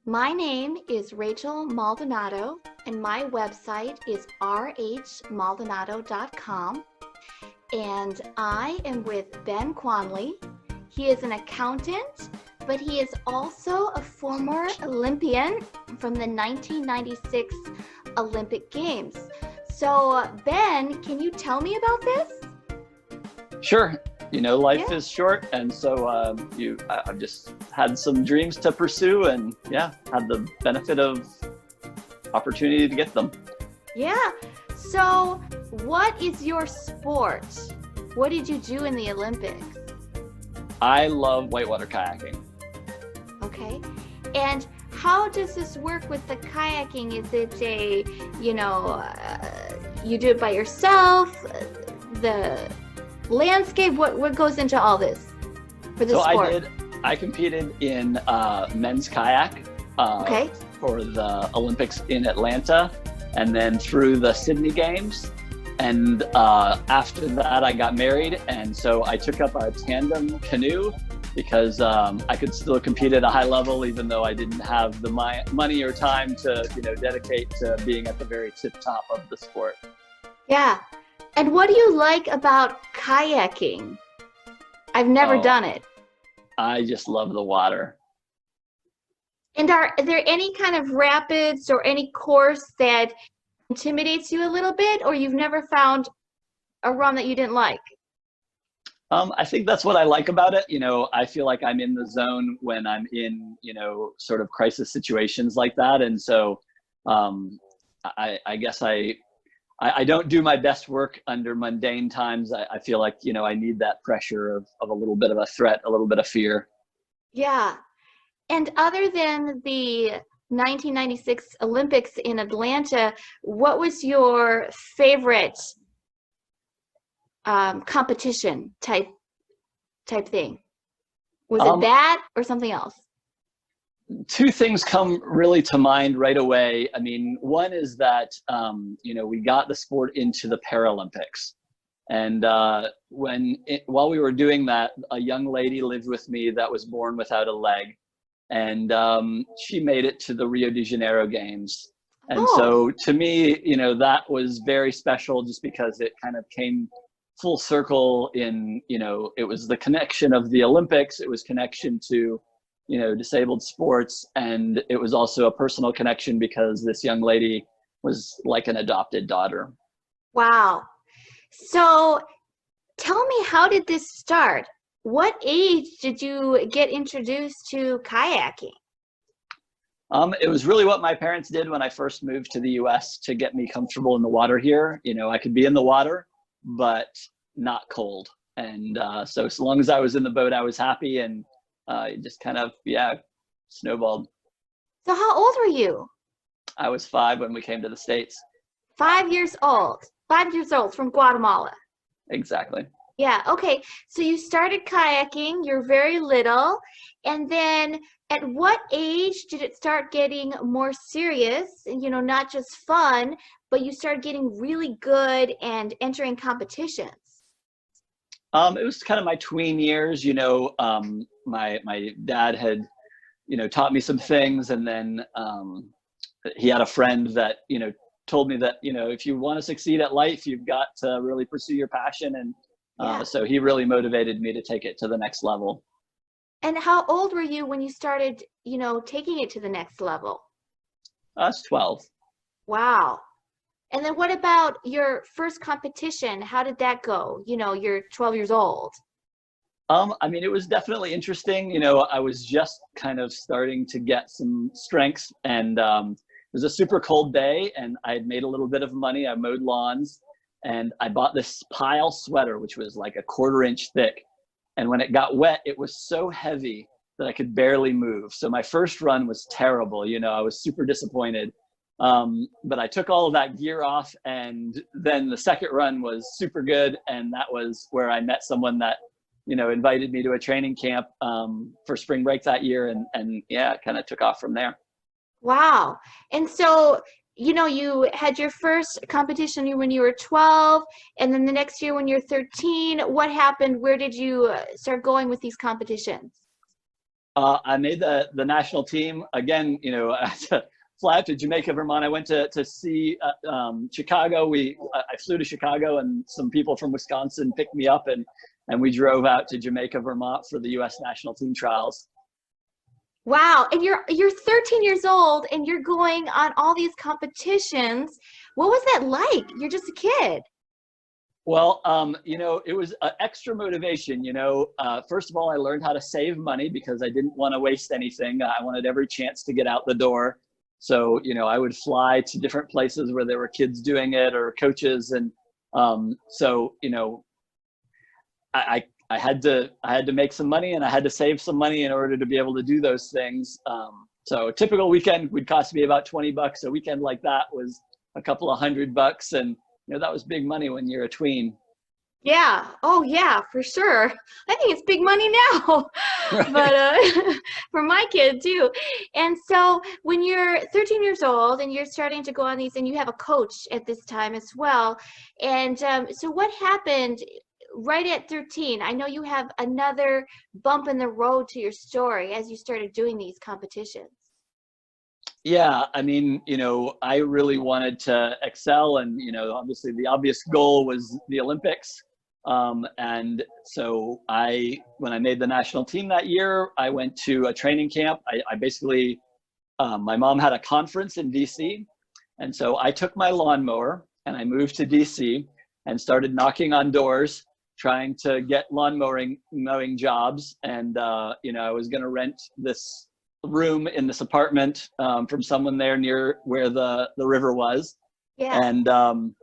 My name is Rachel Maldonado, and my website is rhmaldonado.com. And I am with Ben Kvanli. He is an accountant, but he is also a former Olympian from the 1996 Olympic Games. So, Ben, can you tell me about this? Sure. Life Yeah. is short, and so I've just had some dreams to pursue, and had the benefit of opportunity to get them. Yeah. So, what is your sport? What did you do in the Olympics? I love whitewater kayaking. Okay. And how does this work with the kayaking? Is it you do it by yourself? The landscape? What goes into all this for the So sport? I competed in men's kayak Okay. for the Olympics in Atlanta, and then through the Sydney Games. And after that, I got married, and so I took up a tandem canoe because I could still compete at a high level, even though I didn't have the money or time to, dedicate to being at the very tip top of the sport. Yeah. And what do you like about kayaking? I've never Oh, done it. I just love the water. And are there any kind of rapids or any course that intimidates you a little bit, or you've never found a run that you didn't like? I think that's what I like about it. I feel like I'm in the zone when I'm in, sort of crisis situations like that. And so I guess I don't do my best work under mundane times. I feel like, I need that pressure of a little bit of a threat, a little bit of fear. Yeah. And other than the 1996 Olympics in Atlanta, what was your favorite competition type thing? Was it Um, that or something else? Two things come really to mind right away. I mean, one is that, we got the sport into the Paralympics. And while we were doing that, a young lady lived with me that was born without a leg. And she made it to the Rio de Janeiro games. And Oh, so to me, that was very special just because it kind of came full circle in, it was the connection of the Olympics, it was connection to, disabled sports. And it was also a personal connection because this young lady was like an adopted daughter. wow. So tell me, how did this start? What age did you get introduced to kayaking? It was really what my parents did when I first moved to the US to get me comfortable in the water here. I could be in the water, but not cold. And so as long as I was in the boat, I was happy. And it just kind of, snowballed. So how old were you? I was 5 when we came to the States. 5 years old. 5 years old from Guatemala. Exactly. Yeah, okay. So you started kayaking, you're very little, and then at what age did it start getting more serious, not just fun, but you started getting really good and entering competitions? It was kind of my tween years. My dad had, taught me some things, and then he had a friend that, told me that, if you want to succeed at life, you've got to really pursue your passion. And Yeah. so he really motivated me to take it to the next level. And how old were you when you started, taking it to the next level? I was 12. Wow. And then what about your first competition? How did that go? You're 12 years old. I mean, it was definitely interesting. I was just kind of starting to get some strength, and it was a super cold day, and I had made a little bit of money. I mowed lawns, and I bought this pile sweater, which was like a 1/4 inch thick. And when it got wet, it was so heavy that I could barely move. So my first run was terrible. I was super disappointed. But I took all of that gear off, and then the second run was super good. And that was where I met someone that, invited me to a training camp for spring break that year. And yeah, it kind of took off from there. Wow. And so, you had your first competition when you were 12, and then the next year when you're 13, what happened? Where did you start going with these competitions? I made the national team again. To fly out to Jamaica, Vermont. I went to see Chicago. I flew to Chicago, and some people from Wisconsin picked me up, and we drove out to Jamaica, Vermont for the U.S. national team trials. Wow, and you're 13 years old and you're going on all these competitions. What was that like? You're just a kid. Well, it was extra motivation. First of all, I learned how to save money because I didn't want to waste anything. I wanted every chance to get out the door. So, I would fly to different places where there were kids doing it or coaches. And I had to make some money, and I had to save some money in order to be able to do those things. So a typical weekend would cost me about $20. A weekend like that was a couple of $100, and that was big money when you're a tween. Yeah. Oh, yeah, for sure. I think it's big money now, Right. but for my kid too. And so when you're 13 years old and you're starting to go on these, and you have a coach at this time as well. And so what happened right at 13? I know you have another bump in the road to your story as you started doing these competitions. Yeah, I mean, I really wanted to excel, and obviously the obvious goal was the Olympics. And so when I made the national team that year, I went to a training camp. I basically, my mom had a conference in DC, and so I took my lawnmower and I moved to DC and started knocking on doors, trying to get mowing jobs. And I was going to rent this room in this apartment from someone there near where the river was. Yeah. And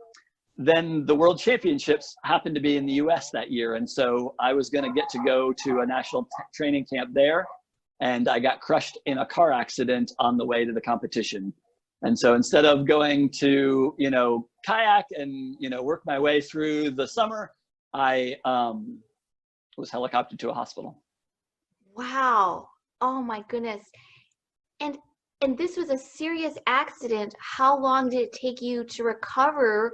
then the World Championships happened to be in the US that year. And so I was going to get to go to a national training camp there. And I got crushed in a car accident on the way to the competition. And so instead of going to, kayak and, work my way through the summer, I was helicoptered to a hospital. Wow. Oh my goodness. And this was a serious accident. How long did it take you to recover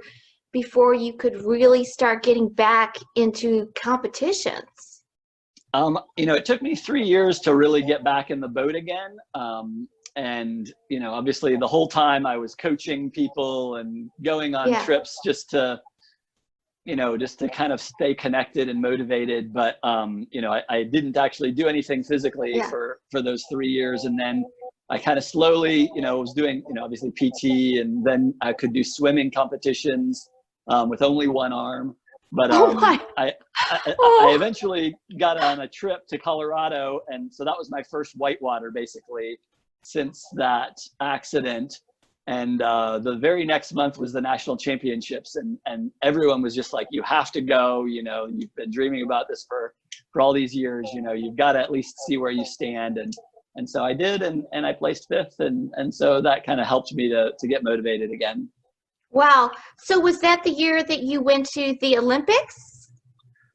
before you could really start getting back into competitions? It took me 3 years to really get back in the boat again. And, obviously the whole time I was coaching people and going on trips just to kind of stay connected and motivated. But, I didn't actually do anything physically for those 3 years. And then I kind of slowly, was doing, obviously PT, and then I could do swimming competitions with only one arm. But I eventually got on a trip to Colorado. And so that was my first whitewater basically since that accident. And the very next month was the national championships, and everyone was just like, you have to go, you've been dreaming about this for all these years, you've got to at least see where you stand. And so I did, and I placed fifth. And so that kind of helped me to get motivated again. Wow. So was that the year that you went to the Olympics?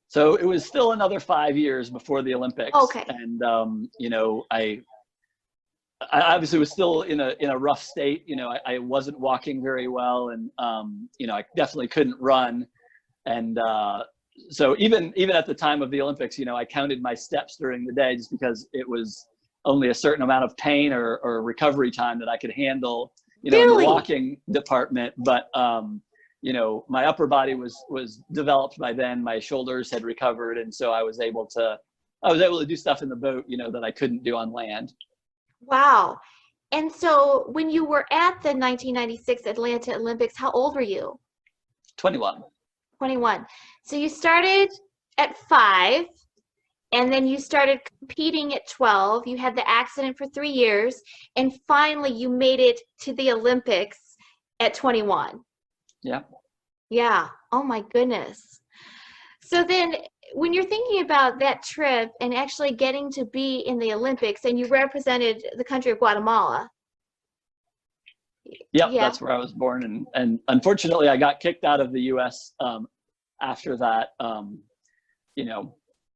So it was still another 5 years before the Olympics. Okay. And, I obviously was still in a rough state. I wasn't walking very well, and I definitely couldn't run. And so even at the time of the Olympics, I counted my steps during the day just because it was only a certain amount of pain or recovery time that I could handle, in the walking department. But my upper body was developed by then. My shoulders had recovered, and so I was able to do stuff in the boat, that I couldn't do on land. Wow. And so when you were at the 1996 Atlanta Olympics, how old were you? 21. 21. So you started at 5, and then you started competing at 12. You had the accident for 3 years, and finally you made it to the Olympics at 21. Yeah. Yeah. Oh my goodness. So then when you're thinking about that trip and actually getting to be in the Olympics, and you represented the country of Guatemala. Yep, yeah. That's where I was born. And unfortunately, I got kicked out of the U.S. After that.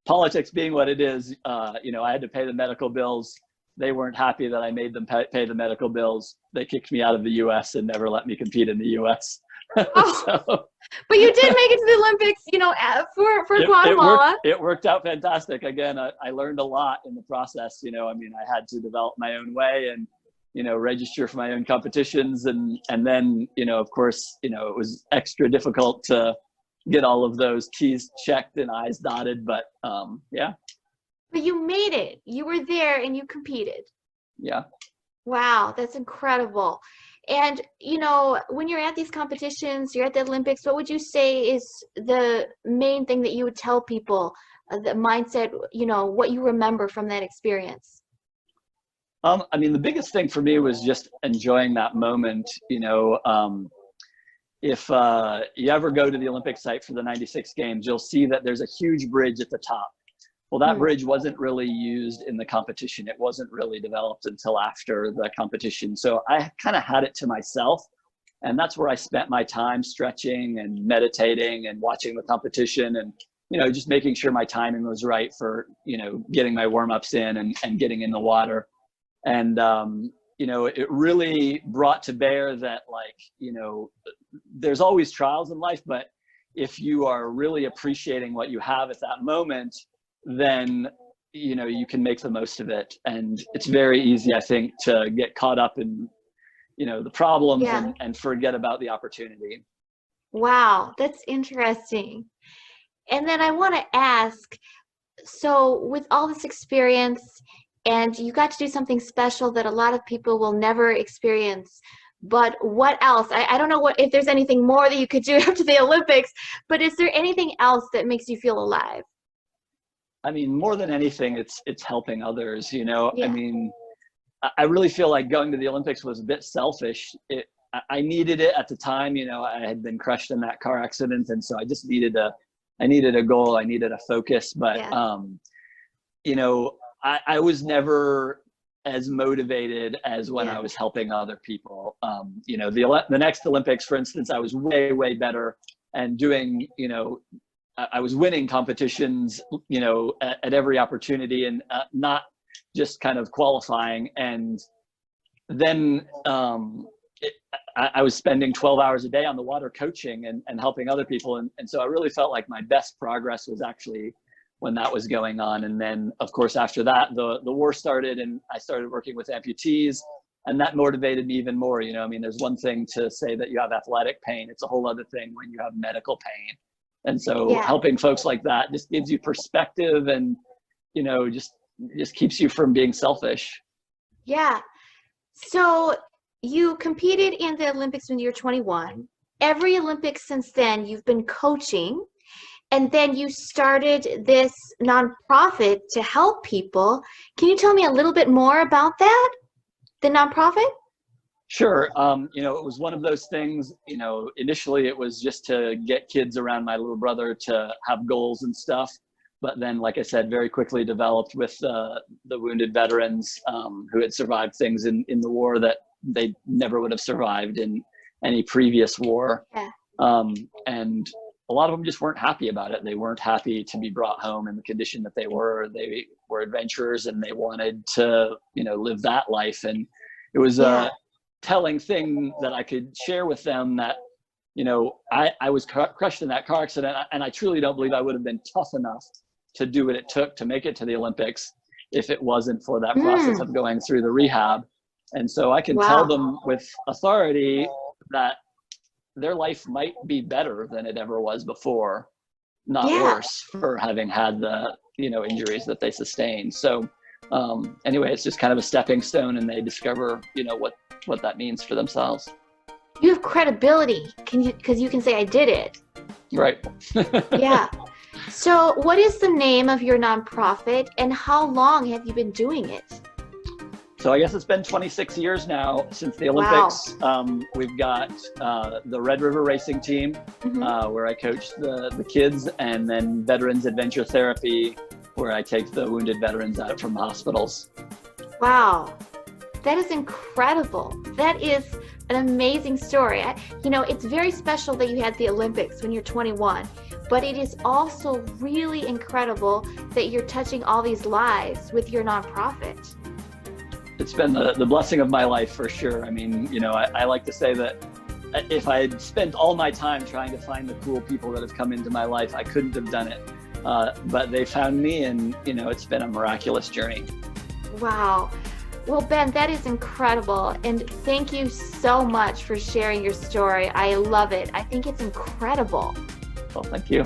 Politics being what it is, I had to pay the medical bills. They weren't happy that I made them pay the medical bills. They kicked me out of the U.S. and never let me compete in the U.S. Oh, So but you did make it to the Olympics, for Guatemala. it worked out fantastic. Again, I learned a lot in the process. I mean, I had to develop my own way and, register for my own competitions. And then, of course, it was extra difficult to get all of those T's checked and I's dotted. But yeah. But you made it. You were there and you competed. Yeah. Wow, that's incredible. And, when you're at these competitions, you're at the Olympics, what would you say is the main thing that you would tell people, the mindset, what you remember from that experience? I mean, the biggest thing for me was just enjoying that moment. If you ever go to the Olympic site for the 96 games, you'll see that there's a huge bridge at the top. Well, that bridge wasn't really used in the competition. It wasn't really developed until after the competition. So I kind of had it to myself. And that's where I spent my time stretching and meditating and watching the competition and, just making sure my timing was right for, getting my warm-ups in and getting in the water. And, it really brought to bear that, there's always trials in life, but if you are really appreciating what you have at that moment, then you can make the most of it. And it's very easy, I think, to get caught up in the problems and forget about the opportunity. Wow, that's interesting. And then I want to ask, so with all this experience and you got to do something special that a lot of people will never experience, but what else? I don't know if there's anything more that you could do after the Olympics, but is there anything else that makes you feel alive? I mean, more than anything, it's helping others, Yeah. I mean, I really feel like going to the Olympics was a bit selfish. I needed it at the time, I had been crushed in that car accident. And so I just needed a goal. I needed a focus, but, I was never as motivated as when I was helping other people. The next Olympics, for instance, I was way, way better and doing, I was winning competitions, at every opportunity and not just kind of qualifying. And then I was spending 12 hours a day on the water coaching and helping other people. And so I really felt like my best progress was actually when that was going on. And then, of course, after that, the war started and I started working with amputees. And that motivated me even more. I mean, there's one thing to say that you have athletic pain. It's a whole other thing when you have medical pain. And so helping folks like that just gives you perspective and, just keeps you from being selfish. Yeah. So you competed in the Olympics when you were 21. Every Olympics since then, you've been coaching. And then you started this nonprofit to help people. Can you tell me a little bit more about that, the nonprofit? Sure. It was one of those things, initially it was just to get kids around my little brother to have goals and stuff. But then, like I said, very quickly developed with the wounded veterans who had survived things in the war that they never would have survived in any previous war. Yeah. And a lot of them just weren't happy about it. They weren't happy to be brought home in the condition that they were. They were adventurers and they wanted to, live that life. And it was a telling thing that I could share with them that, I was crushed in that car accident. And I truly don't believe I would have been tough enough to do what it took to make it to the Olympics if it wasn't for that process of going through the rehab. And so I can tell them with authority that their life might be better than it ever was before, not worse, for having had the, injuries that they sustained. So anyway, it's just kind of a stepping stone and they discover, what that means for themselves. You have credibility, because you can say, I did it. Right. Yeah. So what is the name of your nonprofit and how long have you been doing it? So I guess it's been 26 years now since the Olympics. Wow. We've got the Red River Racing Team, where I coach the kids, and then Veterans Adventure Therapy, where I take the wounded veterans out from hospitals. Wow. That is incredible. That is an amazing story. It's very special that you had the Olympics when you're 21, but it is also really incredible that you're touching all these lives with your nonprofit. It's been the blessing of my life for sure. I mean, I like to say that, if I had spent all my time trying to find the cool people that have come into my life, I couldn't have done it. But they found me, and it's been a miraculous journey. Wow. Well, Ben, that is incredible. And thank you so much for sharing your story. I love it. I think it's incredible. Well, thank you.